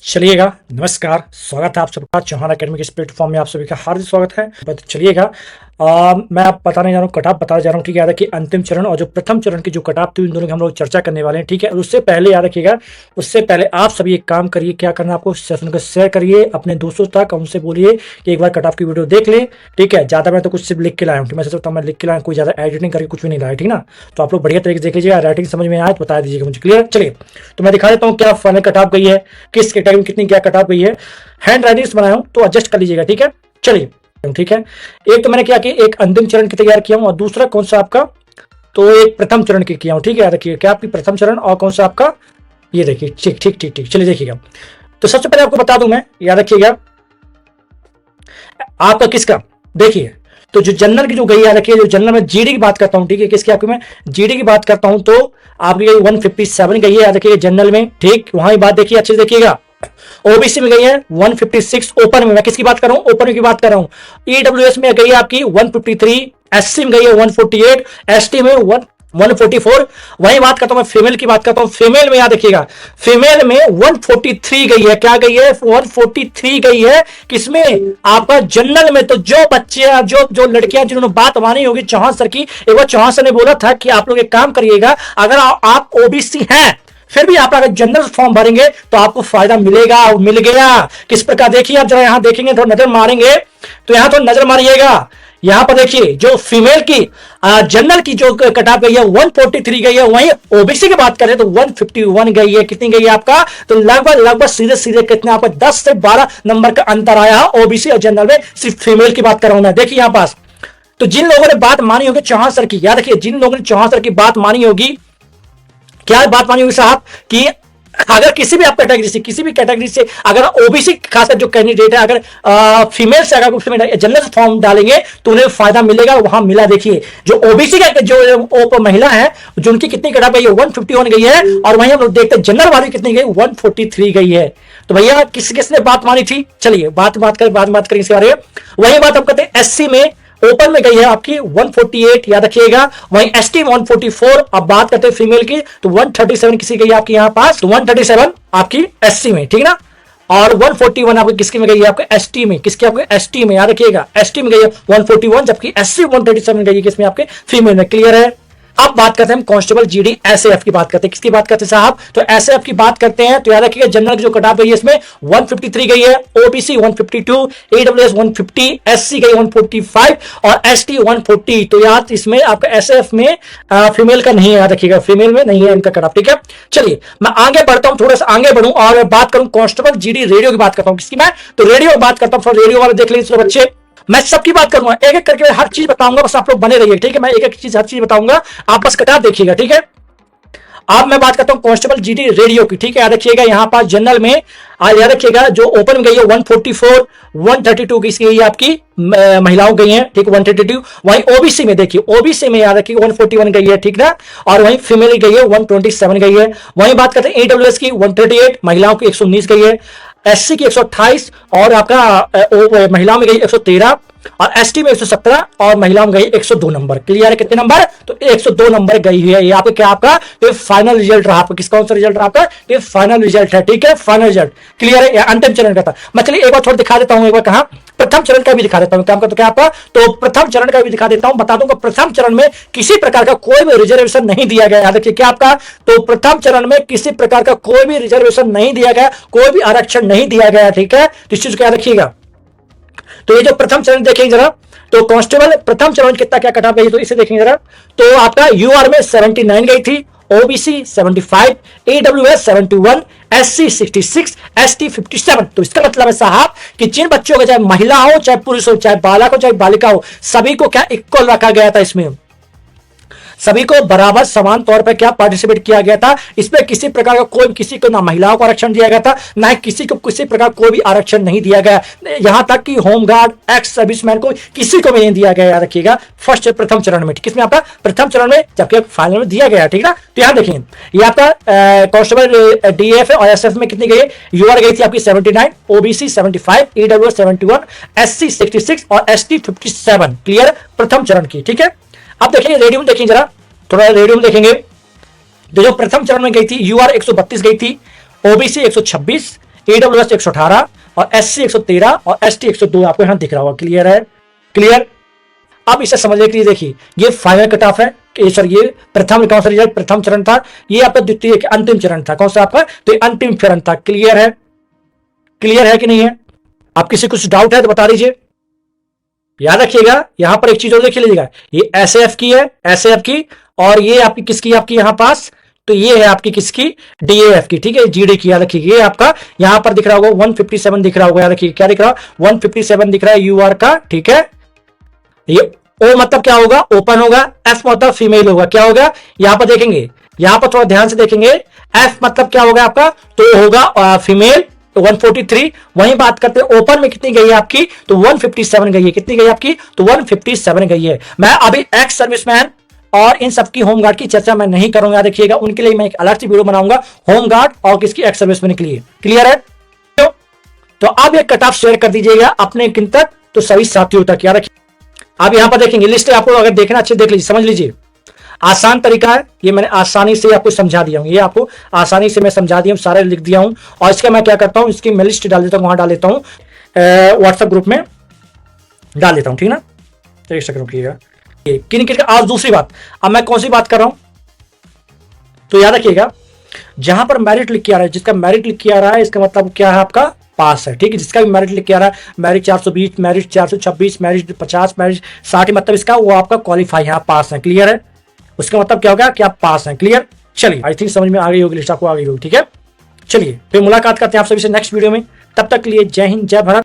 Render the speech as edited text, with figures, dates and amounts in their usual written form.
चलिएगा। नमस्कार, स्वागत है आप सबका चौहान अकेडमी के इस प्लेटफॉर्म में। आप सभी का हार्दिक स्वागत है। चलिएगा, मैं आप बताने जा रहा हूँ, कट ऑफ बताने जा रहा हूँ। ठीक है, याद रखिए अंतिम चरण और जो प्रथम चरण की जो कट ऑफ थी उन दोनों की हम लोग चर्चा करने वाले हैं। ठीक है, और उससे पहले याद रखिएगा, उससे पहले आप सभी एक काम करिए। क्या करना है आपको, सेशन को शेयर करिए अपने दोस्तों तक, उनसे बोलिए कि एक बार कट ऑफ की वीडियो देख लें। ठीक है, ज़्यादा मैं तो कुछ सिर्फ लिख के लाया हूँ। मैं सोचता हूँ मैं लिख के लाया, कोई ज़्यादा एडिटिंग करके कुछ भी नहीं लाया। ठीक ना, तो आप लोग बढ़िया तरीके से देख लीजिएगा। राइटिंग समझ में आए तो बता दीजिएगा मुझे। क्लियर? चलिए, तो मैं दिखा देता हूँ क्या फाइनल कट ऑफ गई है, किस कैटेगरी में कितनी क्या कट ऑफ गई है। हैंड राइटिंग बनाया हूं तो एडजस्ट कर लीजिएगा। ठीक है, चलिए। ठीक है, एक तो मैंने क्या किया, एक अंतिम चरण की तैयार किया हूं और दूसरा कौन सा आपका, तो एक प्रथम चरण की किया हूं। ठीक है, याद रखिए क्या आपकी प्रथम चरण और कौन सा आपका, ये देखिए। ठीक ठीक ठीक ठीक, चलिए देखिएगा। तो सबसे पहले आपको बता दूं मैं, याद रखिएगा आपका किसका, देखिए तो जो जनरल की जो गई, याद रखिए जो जनरल में जीडी की बात करता हूं। ठीक है, किसकी आपकी मैं जीडी की बात करता हूं तो आपकी 157 गई है, याद रखिए जनरल में। ठीक, वहां की बात देखिए, अच्छे से देखिएगा। ओबीसी में गई है 156, ओपन में मैं किसकी बात कर रहा हूं, ओपन की बात कर रहा हूं। ईडब्ल्यूएस में गई है आपकी 153, एससी में गई है 148, एसटी में 144। वही बात करता हूं मैं फीमेल की बात करता हूं। फीमेल में याद रखिएगा, फीमेल में 143 गई है। क्या गई है, 143 गई है। किसमें, आपका जनरल में। तो जो बच्चे, जो लड़कियां जिन्होंने बात मानी होगी चौहान सर की, एक बार चौहान सर ने बोला था कि आप लोग एक काम करिएगा, अगर आप ओबीसी हैं फिर भी आप अगर जनरल फॉर्म भरेंगे तो आपको फायदा मिलेगा, और मिल गया। किस प्रकार, देखिए आप जरा यहां देखेंगे, थोड़ा नजर मारेंगे तो यहां तो नजर मारिएगा। यहां पर देखिए जो फीमेल की जनरल की जो कट ऑफ गई है 143 गई है, वहीं ओबीसी की बात करें तो 151 गई है। कितनी गई है आपका, तो लगभग सीधे सीधे कितने आपका 10 से 12 नंबर का अंतर आया ओबीसी और जनरल में। सिर्फ फीमेल की बात कर रहा हूं मैं। देखिए यहां पास, तो जिन लोगों ने बात मानी होगी चौहान सर की, याद रखिए जिन लोगों ने चौहान सर की बात मानी होगी, क्या बात मानी हुई साहब कि अगर किसी भी आप कैटेगरी से, किसी भी कैटेगरी से अगर ओबीसी खासकर जो कैंडिडेट है, अगर फीमेल से अगर जनरल फॉर्म डालेंगे तो उन्हें फायदा मिलेगा। वहां मिला, देखिए जो ओबीसी का जो महिला है, जो उनकी कितनी कट ऑफ गई है 151 गई है, और वहीं हम लोग देखते हैं जनरल वाली कितनी गई 143 गई है। तो भैया किसने बात मानी थी, चलिए बात करें इसके बारे में। वही बात हम कहते हैं एससी में ओपन में गई है आपकी 148, याद रखिएगा। वहीं एसटी में 144। अब बात करते हैं फीमेल की तो 137 किसी गई आपकी यहां पास, तो 137 आपकी एससी में। ठीक ना, और 141 आपकी किसकी में गई है, आपके एसटी में। किसकी, आपके एसटी में, याद रखिएगा एसटी में गई है 141, जबकि एससी 137 गई है किसमें, आपके फीमेल में। क्लियर है। अब बात करते हैं हम कांस्टेबल जीडी एसएएफ की बात करते हैं। किसकी बात करते हैं साहब, तो एसएएफ की बात करते हैं। तो याद रखिएगा जनरल की जो कट ऑफ गई है इसमें 153 गई है, ओबीसी 152, ईडब्ल्यूएस 150, एससी गई 145 और एसटी 140। तो याद इसमें आपका एसएएफ में फीमेल का नहीं है, याद रखिएगा फीमेल में नहीं है इनका कट ऑफ। ठीक है, चलिए मैं आगे बढ़ता हूं, थोड़ा सा आगे बढ़ूं और बात करूं कांस्टेबल जीडी रेडियो की बात करता हूं। किसकी मैं, तो रेडियो की बात करता हूं। रेडियो वाले देख लीजिए बच्चे, मैं सबकी बात करूंगा, एक एक करके हर चीज बताऊंगा, बस आप लोग बने रहिए। ठीक है, मैं एक एक चीज हर चीज बताऊंगा, आप बस कटार देखिएगा। ठीक है, अब मैं बात करता हूं कांस्टेबल जीडी रेडियो की। ठीक है, याद रखिएगा यहां पास जनरल में याद रखिएगा जो ओपन में गई है 144, 132 की गई है आपकी महिलाओं गई हैं। ठीक, 132। वहीं ओबीसी में देखिए, ओबीसी में याद रखिए 141 गई है। ठीक ना, और वहीं फीमेल गई है 127 गई है। वहीं बात करते हैं ईडब्ल्यूएस की 138, महिलाओं की 119 गई है। एससी की 128 और आपका महिलाओं में गई 113 और एसटी में 117 और महिलाओं में गई 102 नंबर। क्लियर है, कितने नंबर, तो 102 नंबर गई है। ये आपका क्या, आपका तो फाइनल रिजल्ट रहा आपका। किसका, कौन सा रिजल्ट रहा आपका, ये फाइनल रिजल्ट है। ठीक है, फाइनल रिजल्ट। क्लियर है, अंतिम चरण का था। मैं चलिए एक बार थोड़ा दिखा देता हूं, एक बार कहा प्रथम चरण का भी दिखा देता हूं। काम का तो क्या आपका, तो प्रथम चरण का भी दिखा देता हूं। बता दूंगा प्रथम चरण में किसी प्रकार का कोई भी रिजर्वेशन नहीं दिया गया। याद रखिए क्या आपका, तो प्रथम चरण में किसी प्रकार का कोई भी रिजर्वेशन नहीं दिया गया, कोई भी आरक्षण नहीं दिया गया। ठीक है, तो इस चीज को याद रखिएगा। तो ये जो प्रथम चरण देखेंगे जरा, तो कांस्टेबल प्रथम चरण कितना क्या कट ऑफ गई, तो इसे देखेंगे जरा। तो आपका यूआर में 79 गई थी, ओबीसी 75, ईडब्ल्यूएस 71, एससी 66, एसटी 57। तो इसका मतलब है साहब कि जिन बच्चों का चाहे महिला हो, चाहे पुरुष हो, चाहे बालक हो, चाहे बालिका हो, सभी को क्या इक्वल रखा गया था। इसमें सभी को बराबर समान तौर पर क्या पार्टिसिपेट किया गया था। इसमें किसी प्रकार का कोई, किसी को ना महिलाओं को आरक्षण दिया गया था, ना किसी को किसी प्रकार कोई भी आरक्षण नहीं दिया गया। यहां तक कि होमगार्ड, एक्स सर्विसमैन को किसी को भी नहीं दिया गया। याद रखिएगा फर्स्ट प्रथम चरण में, किसमें आपका प्रथम चरण में, जबकि फाइनल में दिया गया। ठीक ना, तो यहां देखिए ये आपका कांस्टेबल डीएफ और एसएफ में कितनी गई, यूआर गई थी आपकी 79, ओबीसी 75, ईडब्ल्यूएस 71, एससी 66 और एसटी 57। क्लियर, प्रथम चरण की। ठीक है, अब देखिए रेडियो में देखिए जरा, थोड़ा रेडियो में देखेंगे। जो प्रथम चरण में गई थी यूआर 132 गई थी, ओबीसी 126, AWS 118 और SC 113 और ST 102 आपको यहां दिख रहा होगा। क्लियर है? क्लियर? अब इसे समझने के लिए देखिए, ये फाइनल कट ऑफ है, सर ये प्रथम, कौन सा रिजल्ट, प्रथम चरण था, ये आपका द्वितीय अंतिम चरण था, कौन सा आपका, तो ये अंतिम चरण था। क्लियर है? क्लियर है कि नहीं है? आप किसी कुछ डाउट है तो बता दीजिए। याद रखिएगा, यहां पर एक चीज और देख लीजिएगा, ये SAF की है, SAF की, और ये आपकी किसकी, आपकी यहां पास, तो ये है आपकी किसकी, DAF की, ठीक है, GD की। याद रखिए, ये आपका यहां पर दिख रहा होगा 157 दिख रहा होगा, याद रखिए क्या दिख रहा है, 157 दिख रहा है UR का, ठीक है। ये O मतलब क्या होगा, ओपन होगा, F मतलब फीमेल होगा, क्या होगा, यहां पर देखेंगे, यहां पर थोड़ा ध्यान से देखेंगे, F मतलब क्या होगा आपका, तो होगा फीमेल, 143। वहीं बात करते हैं ओपन में कितनी गई है आपकी, तो 157 गई है, कितनी गई आपकी, तो 157 गई है। मैं अभी एक्स सर्विसमैन और इन सबकी होमगार्ड की चर्चा मैं नहीं करूंगा, देखिएगा, उनके लिए मैं एक अलग से वीडियो बनाऊंगा, होमगार्ड और किसकी, एक्स सर्विसमैन के लिए। क्लियर है? तो आप ये कट ऑफ शेयर कर दीजिएगा अपने किन तक, तो सभी साथियों तक। याद रखिए, आप यहां पर देखेंगे लिस्ट, आपको अगर देखना अच्छे देख लीजिए, समझ लीजिए, आसान तरीका है, ये मैंने आसानी से आपको समझा दिया हूं, ये आपको आसानी से मैं समझा दिया हूं, सारे लिख दिया हूं। और इसका मैं क्या करता हूं, इसकी मैं लिस्ट डाल देता हूं, वहां डाल देता हूं, व्हाट्सएप ग्रुप में डाल देता हूं, ठीक ना। तो एक सेकंड रुकिएगा, किन किन, आज दूसरी बात, अब मैं कौन सी बात कर रहा हूं, तो याद रखिएगा, जहां पर मेरिट लिख के आ रहा है, जिसका मेरिट लिख के आ रहा है, इसका मतलब क्या है, आपका पास है, ठीक है। जिसका भी मेरिट लिख के आ रहा है, मेरिट 420, मेरिट 426, मेरिट 50, मेरिट 60, मतलब इसका वो आपका क्वालिफाई है, आप पास है। क्लियर है? उसका मतलब क्या होगा कि आप पास हैं। क्लियर? चलिए, आई थिंक समझ में आ गई होगी, लिस्ट आपको आ गई होगी, ठीक है। चलिए फिर मुलाकात करते हैं आप सभी से नेक्स्ट वीडियो में, तब तक के लिए जय हिंद, जय भारत।